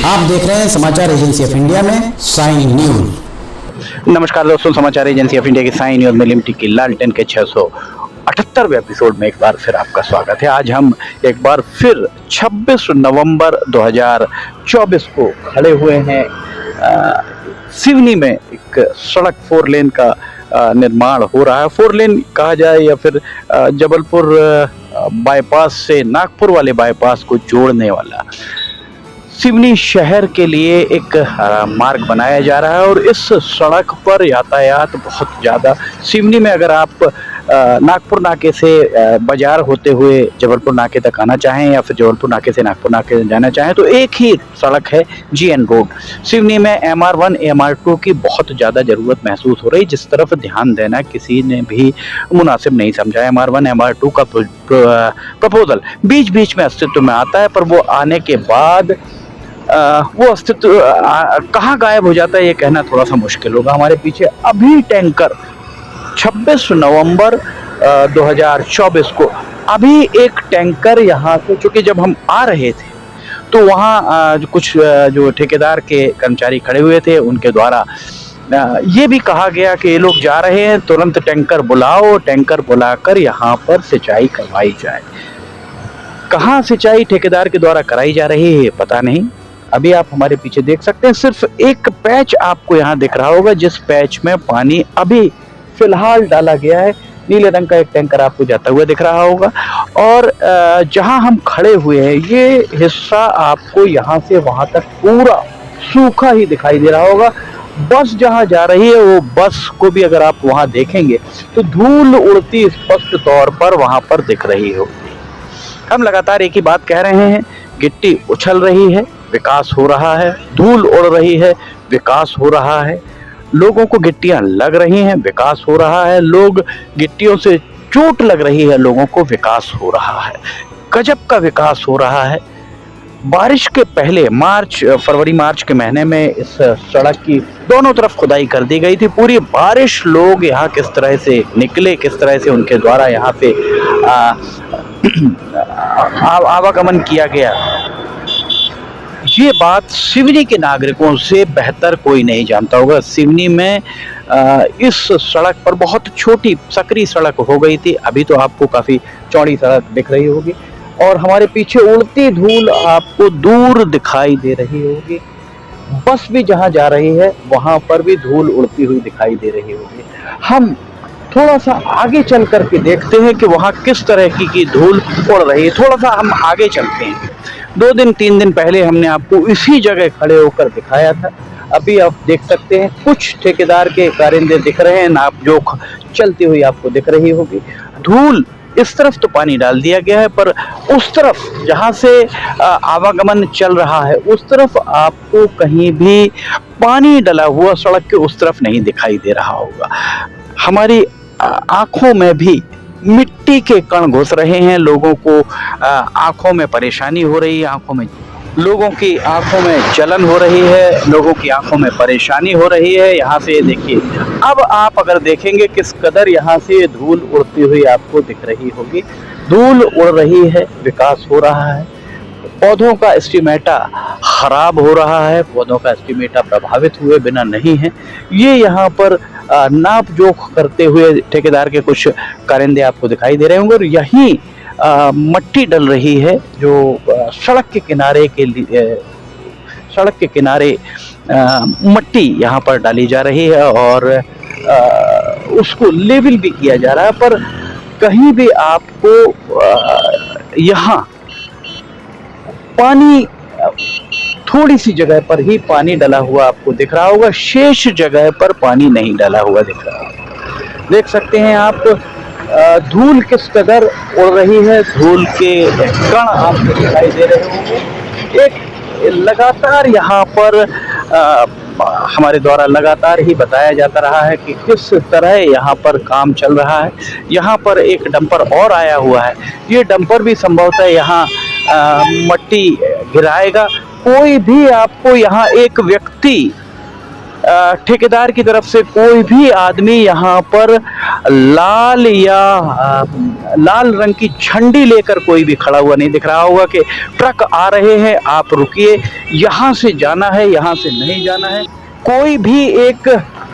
आप देख रहे हैं समाचार एजेंसी ऑफ इंडिया में साइन न्यूज। नमस्कार दोस्तों, समाचार एजेंसी ऑफ इंडिया की साइन न्यूज में लिमिटेड की लालटेन के 678वें एपिसोड में एक बार फिर आपका स्वागत है। आज हम एक बार फिर 26 नवंबर 2024 को खड़े हुए हैं सिवनी में। एक सड़क 4 लेन का निर्माण हो रहा है। 4 लेन कहा जाए या फिर जबलपुर बाईपास से नागपुर वाले बाईपास को जोड़ने वाला सिवनी शहर के लिए एक मार्ग बनाया जा रहा है। और इस सड़क पर यातायात बहुत ज़्यादा, सिवनी में अगर आप नागपुर नाके से बाजार होते हुए जबलपुर नाके तक आना चाहें या फिर जबलपुर नाके से नागपुर नाके जाना चाहें तो एक ही सड़क है GN रोड। सिवनी में MR1 MR2 की बहुत ज़्यादा ज़रूरत महसूस हो रही, जिस तरफ ध्यान देना किसी ने भी मुनासिब नहीं समझा। MR1 MR2 का प्रपोजल बीच बीच में अस्तित्व में आता है, पर वो आने के बाद वो अस्तित्व कहाँ गायब हो जाता है ये कहना थोड़ा सा मुश्किल होगा। हमारे पीछे अभी टैंकर 26 नवंबर 2024 को अभी एक टैंकर यहाँ से, चूँकि जब हम आ रहे थे तो वहाँ कुछ जो ठेकेदार के कर्मचारी खड़े हुए थे उनके द्वारा ये भी कहा गया कि ये लोग जा रहे हैं, तुरंत टैंकर बुलाओ, टैंकर बुलाकर यहाँ पर सिंचाई करवाई जाए। कहाँ सिंचाई ठेकेदार के द्वारा कराई जा रही है पता नहीं। अभी आप हमारे पीछे देख सकते हैं, सिर्फ एक पैच आपको यहाँ दिख रहा होगा जिस पैच में पानी अभी फिलहाल डाला गया है। नीले रंग का एक टैंकर आपको जाता हुआ दिख रहा होगा। और जहाँ हम खड़े हुए हैं ये हिस्सा आपको यहाँ से वहाँ तक पूरा सूखा ही दिखाई दे रहा होगा। बस जहाँ जा रही है वो बस को भी अगर आप वहाँ देखेंगे तो धूल उड़ती स्पष्ट तौर पर वहाँ पर दिख रही होगी। हम लगातार एक ही बात कह रहे हैं, गिट्टी उछल रही है, विकास हो रहा है, धूल उड़ रही है, विकास हो रहा है, लोगों को गिट्टियां लग रही हैं, विकास हो रहा है, लोग गिट्टियों से चोट लग रही है, लोगों को विकास हो रहा है, गजब का विकास हो रहा है। बारिश के पहले फरवरी मार्च के महीने में इस सड़क की दोनों तरफ खुदाई कर दी गई थी। पूरी बारिश लोग यहाँ किस तरह से निकले, किस तरह से उनके द्वारा यहाँ पे आवागमन किया गया, ये बात सिवनी के नागरिकों से बेहतर कोई नहीं जानता होगा। सिवनी में इस सड़क पर बहुत छोटी सकरी सड़क हो गई थी, अभी तो आपको काफ़ी चौड़ी सड़क दिख रही होगी। और हमारे पीछे उड़ती धूल आपको दूर दिखाई दे रही होगी। बस भी जहाँ जा रही है वहाँ पर भी धूल उड़ती हुई दिखाई दे रही होगी। हम थोड़ा सा आगे चल करके देखते हैं कि वहाँ किस तरह की धूल उड़ रही है। थोड़ा सा हम आगे चलते हैं। 2 दिन 3 दिन पहले हमने आपको इसी जगह खड़े होकर दिखाया था। अभी आप देख सकते हैं कुछ ठेकेदार के कारिंदे दिख रहे हैं, नापजोख चलती हुई आपको दिख रही होगी। धूल इस तरफ तो पानी डाल दिया गया है, पर उस तरफ जहाँ से आवागमन चल रहा है उस तरफ आपको कहीं भी पानी डला हुआ सड़क के उस तरफ नहीं दिखाई दे रहा होगा। हमारी आंखों में भी मिट्टी के कण घुस रहे हैं, लोगों को आंखों में परेशानी हो रही है, लोगों की आंखों में जलन हो रही है, लोगों की आंखों में परेशानी हो रही है। यहाँ से देखिए, अब आप अगर देखेंगे किस कदर यहाँ से धूल उड़ती हुई आपको दिख रही होगी। धूल उड़ रही है, विकास हो रहा है, पौधों का स्टिमेटा खराब हो रहा है, पौधों का स्टिमेटा प्रभावित हुए बिना नहीं है। ये यहाँ पर नाप जोख करते हुए ठेकेदार के कुछ कारिंदे आपको दिखाई दे रहे होंगे। और यहीं मट्टी डल रही है जो सड़क के किनारे मट्टी यहाँ पर डाली जा रही है और उसको लेवल भी किया जा रहा है। पर कहीं भी आपको यहाँ पानी, थोड़ी सी जगह पर ही पानी डला हुआ आपको दिख रहा होगा, शेष जगह पर पानी नहीं डला हुआ दिख रहा होगा। देख सकते हैं आप धूल किस कदर उड़ रही है, धूल के कण आपको दिखाई दे रहे होंगे। एक लगातार यहाँ पर हमारे द्वारा लगातार ही बताया जाता रहा है कि किस तरह यहाँ पर काम चल रहा है। यहाँ पर एक डंपर और आया हुआ है, ये डंपर भी संभवतः यहाँ मट्टी गिराएगा। कोई भी आपको यहाँ एक व्यक्ति ठेकेदार की तरफ से कोई भी आदमी यहाँ पर लाल या लाल रंग की झंडी लेकर कोई भी खड़ा हुआ नहीं दिख रहा होगा कि ट्रक आ रहे हैं, आप रुकिए, यहाँ से जाना है, यहाँ से नहीं जाना है। कोई भी एक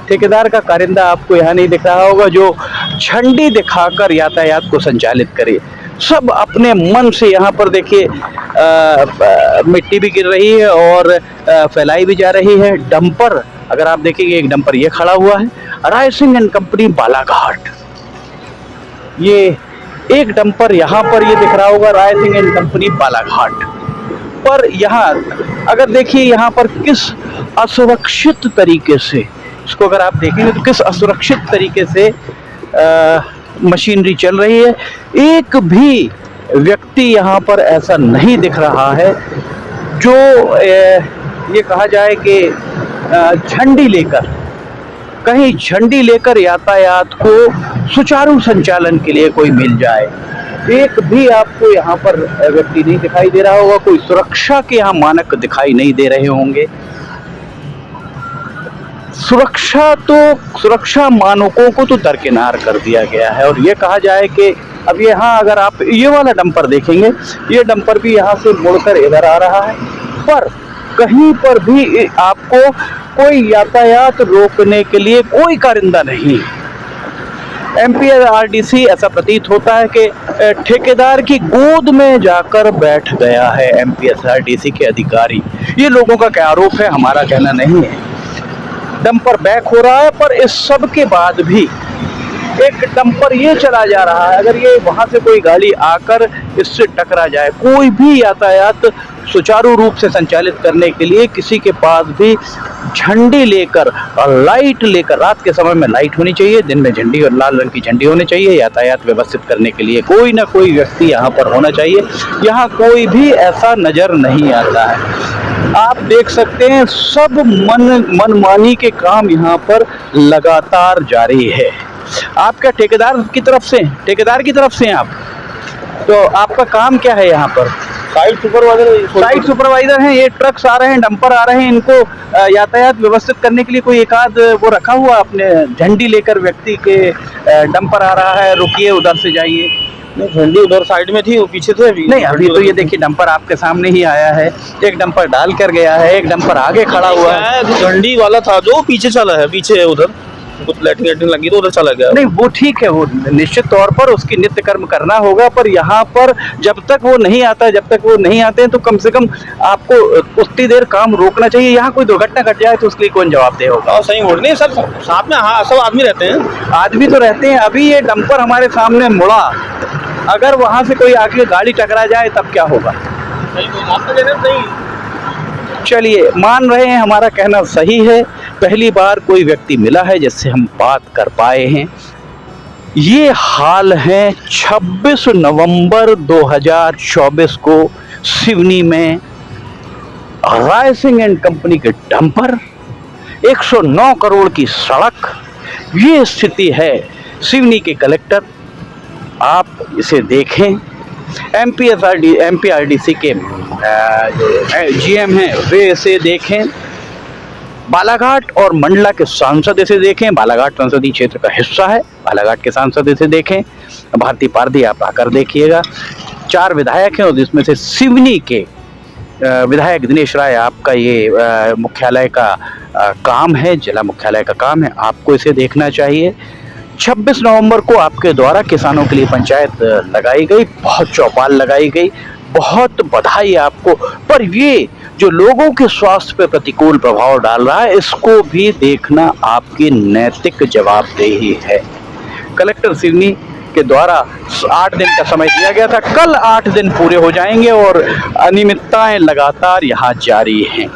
ठेकेदार का कारिंदा आपको यहाँ नहीं दिख रहा होगा जो झंडी दिखाकर यातायात को संचालित करे। सब अपने मन से यहाँ पर देखिए मिट्टी भी गिर रही है और फैलाई भी जा रही है। डंपर, अगर आप देखेंगे एक डंपर ये खड़ा हुआ है, राय सिंह एंड कंपनी बालाघाट। ये एक डंपर यहाँ पर ये दिख रहा होगा, राय सिंह एंड कंपनी बालाघाट। पर यहाँ अगर देखिए यहाँ पर किस असुरक्षित तरीके से, इसको अगर आप देखेंगे तो किस असुरक्षित तरीके से मशीनरी चल रही है। एक भी व्यक्ति यहाँ पर ऐसा नहीं दिख रहा है जो ये कहा जाए कि झंडी लेकर, कहीं झंडी लेकर यातायात को सुचारू संचालन के लिए कोई मिल जाए। एक भी आपको यहाँ पर व्यक्ति नहीं दिखाई दे रहा होगा, कोई सुरक्षा के यहाँ मानक दिखाई नहीं दे रहे होंगे। सुरक्षा मानकों को तो दरकिनार कर दिया गया है। और ये कहा जाए कि अब यहाँ अगर आप ये वाला डंपर देखेंगे, ये डंपर भी यहाँ से मुड़कर इधर आ रहा है, पर कहीं पर भी आपको कोई यातायात रोकने के लिए कोई कारिंदा नहीं। एमपीआरडीसी ऐसा प्रतीत होता है कि ठेकेदार की गोद में जाकर बैठ गया है एमपीआरडीसी के अधिकारी। ये लोगों का क्या आरोप है, हमारा कहना नहीं है। डंपर बैक हो रहा है, पर इस सब के बाद भी एक डंपर ये चला जा रहा है। अगर ये वहां से कोई गाड़ी आकर इससे टकरा जाए, कोई भी यातायात सुचारू रूप से संचालित करने के लिए किसी के पास भी झंडी लेकर और लाइट लेकर, रात के समय में लाइट होनी चाहिए, दिन में झंडी और लाल रंग की झंडी होनी चाहिए, यातायात व्यवस्थित करने के लिए कोई ना कोई व्यक्ति यहाँ पर होना चाहिए। यहाँ कोई भी ऐसा नजर नहीं आता है। आप देख सकते हैं सब मनमानी के काम यहाँ पर लगातार जारी है। आप क्या ठेकेदार की तरफ से हैं आप? तो आपका काम क्या है यहाँ पर? साइट सुपरवाइजर हैं। ये ट्रक्स आ रहे हैं, डंपर आ रहे हैं, इनको यातायात व्यवस्थित करने के लिए कोई एक आध वो रखा हुआ अपने झंडी लेकर व्यक्ति के, डंपर आ रहा है, रुकिए, उधर से जाइए। नहीं, झंडी उधर साइड में थी, वो पीछे थे अभी। नहीं, अभी तो ये देखिए डंपर आपके सामने ही आया है, एक डंपर डाल कर गया है, एक डंपर आगे खड़ा हुआ है। झंडी वाला था जो पीछे चला है, पीछे उधर कुछ लाइटिंग लगी तो उधर चला गया। नहीं, वो ठीक है, वो निश्चित तौर पर उसकी नित्य कर्म करना होगा, पर यहाँ पर जब तक वो नहीं आते हैं तो कम से कम आपको उतनी देर काम रोकना चाहिए। यहाँ कोई दुर्घटना घट जाए तो उसके लिए कौन जवाबदेह होगा? सही बोल नहीं सर, साथ में हाँ सब आदमी रहते हैं। आदमी तो रहते हैं। अभी ये डंपर हमारे सामने मुड़ा, अगर वहां से कोई आके गाड़ी टकरा जाए तब क्या होगा? चलिए, मान रहे हैं हमारा कहना सही है। पहली बार कोई व्यक्ति मिला है जिससे हम बात कर पाए हैं। ये हाल है 26 नवंबर 2024 को सिवनी में राय सिंह एंड कंपनी के डंपर, 109 करोड़ की सड़क। ये स्थिति है सिवनी के कलेक्टर, आप इसे देखें। एमपीआरडीसी के जीएम हैं वे इसे देखें। बालाघाट और मंडला के सांसद इसे देखें। बालाघाट संसदीय क्षेत्र का हिस्सा है, बालाघाट के सांसद इसे देखें। भारती पारदी आप आकर देखिएगा। 4 विधायक हैं और जिसमें से सिवनी के विधायक दिनेश राय, आपका ये मुख्यालय का काम है, जिला मुख्यालय का काम है, आपको इसे देखना चाहिए। 26 नवंबर को आपके द्वारा किसानों के लिए पंचायत लगाई गई, बहुत चौपाल लगाई गई, बहुत बधाई आपको। पर ये जो लोगों के स्वास्थ्य पर प्रतिकूल प्रभाव डाल रहा है, इसको भी देखना आपकी नैतिक जवाबदेही है। कलेक्टर सिवनी के द्वारा 8 दिन का समय दिया गया था, कल 8 दिन पूरे हो जाएंगे और अनियमितताएं लगातार यहाँ जारी हैं।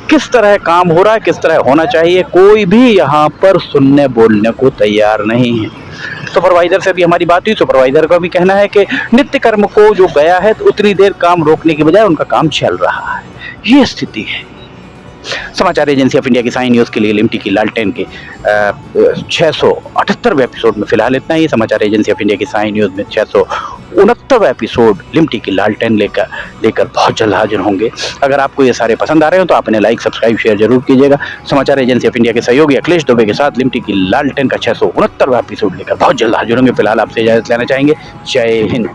किस तरह काम हो रहा है, किस तरह होना चाहिए, कोई भी यहाँ पर सुनने बोलने को तैयार नहीं है। सुपरवाइजर से भी हमारी बात हुई, सुपरवाइजर का भी कहना है कि नित्य कर्म को जो गया है तो उतनी देर काम रोकने के बजाय उनका काम चल रहा है। ये स्थिति है। समाचार एजेंसी ऑफ इंडिया की साइन न्यूज़ के लिए लिमटी की लालटेन के 678वें एपिसोड में फिलहाल इतना ही। समाचार एजेंसी ऑफ इंडिया की साइन न्यूज़ में 600 69वां एपिसोड लिमटी की लालटेन लेकर बहुत जल्द हाजिर होंगे। अगर आपको ये सारे पसंद आ रहे हो तो आपने लाइक सब्सक्राइब शेयर जरूर कीजिएगा। समाचार एजेंसी ऑफ इंडिया के सहयोगी अखिलेश दुबे के साथ लिमटी की लालटेन का 669वां एपिसोड लेकर बहुत जल्द हाजिर होंगे। फिलहाल आपसे इजाजत लेना चाहेंगे। जय हिंद।